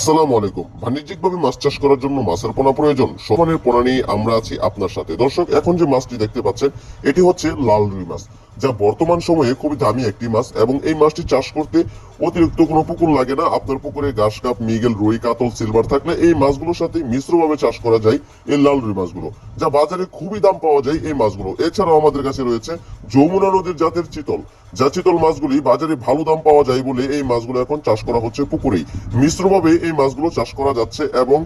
আসসালামু আলাইকুম। বাণিজ্যিকভাবে মাছ চাষ করার জন্য মাছের পোনা প্রয়োজন। সমানের পোনা নিয়ে আমরা আছি আপনার সাথে। দর্শক, এখন যে মাছটি দেখতে পাচ্ছেন এটি হচ্ছে লাল রুই মাছ, যা বর্তমান সময়ে খুবই দামি একটি মাছ এবং এই মাছটি চাষ করতে অতিরিক্ত কোনো পুকুর লাগে না। আপনার পুকুরে ঘাস কাপ, মৃগেল, রুই, কাতল, সিলভার থাকলে এই মাছগুলোর সাথে মিশ্রভাবে চাষ করা যায় এই লাল রুই মাছগুলো, যা বাজারে খুবই দাম পাওয়া যায় এই মাছগুলো। এছাড়াও আমাদের কাছে রয়েছে যমুনা নদীর জাতের চিতল, যা চিতল মাছগুলি বাজারে ভালো দাম পাওয়া যায় বলে এই মাছগুলো এখন চাষ করা হচ্ছে পুকুরেই। মিশ্রভাবে এই মাছগুলো চাষ করা যাচ্ছে এবং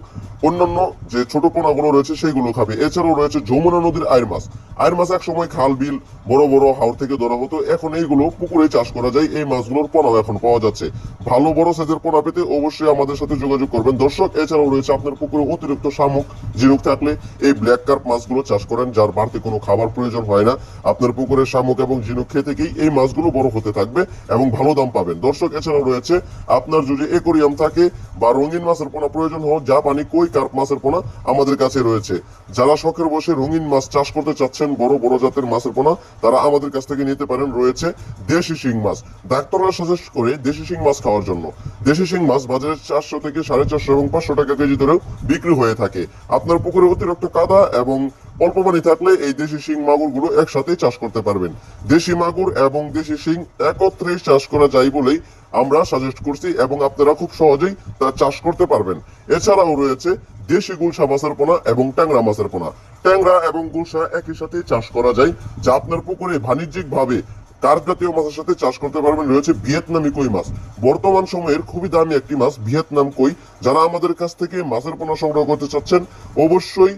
অন্যান্য যে ছোট পোনাগুলো রয়েছে সেইগুলো খাবে। এছাড়াও রয়েছে যমুনা নদীর আয়ের মাছ। আয়ের মাছ এক সময় খাল বিল বড় বড় হাওর থেকে ধরা হতো, এখন এইগুলো পুকুরে চাষ করা যায়। এই মাছগুলোর পোনাও এখন পাওয়া যাচ্ছে। ভালো বড় সাইজের পোনা পেতে অবশ্যই আমাদের সাথে যোগাযোগ করবেন দর্শক। এছাড়াও রয়েছে আপনার পুকুরে অতিরিক্ত শামুক, ঝিনুক থাকলে এই ব্ল্যাক কার্প মাছগুলো চাষ করেন, যার বাড়তি কোনো খাবার প্রয়োজন হয় না। আপনার পুকুরের শামুক এবং ঝিনুক খেয়ে থেকেই এই মাছগুলো বড় হতে থাকবে এবং ভালো দাম পাবেন দর্শক। এছাড়াও রয়েছে আপনার যদি একুরিয়াম থাকে বা রঙিন মাছের পোনা প্রয়োজন হয়, জাপানি কই কার্প মাছের পোনা আমাদের কাছে রয়েছে। যারা শখের বসে রঙিন মাছ চাষ করতে চাচ্ছেন, বড় বড় জাতের মাছের পোনা, তারা আমাদের কাছ থেকে নিতে পারেন। রয়েছে দেশি শিং মাছ। ডাক্তাররা সাজেস্ট করে দেশি শিং মাছ খাওয়ার জন্য। দেশি শিং মাছ বাজারে 400 থেকে 450 এবং 500 টাকা কেজি ধরেও বিক্রি হয়ে থাকে। আপনার পুকুরে অতিরিক্ত কাদা এবং অল্প পানি থাকলে এই দেশি শিং মাগুর গুলো একসাথে চাষ করতে পারবেন। দেশি মাগুর এবং দেশি শিং একত্রে চাষ করা যায় বলেই আমরা সাজেস্ট করছি এবং আপনারা খুব সহজেই তা চাষ করতে পারবেন। এছাড়াও রয়েছে দেশি গুলশা মাছের পোনা এবং ট্যাংরা মাছের পোনা। ট্যাংরা এবং গুলশা একই সাথে চাষ করা যায়, যা আপনার পুকুরে বাণিজ্যিক ভাবে কার্প জাতীয় মাছের সাথে চাষ করতে পারবেন। রয়েছে ভিয়েতনামি কই মাছ, বর্তমান সময়ের খুবই দামি একটি মাছ ভিয়েতনাম কই। যারা আমাদের কাছ থেকে মাছের পোনা সংগ্রহ করতে চাচ্ছেন অবশ্যই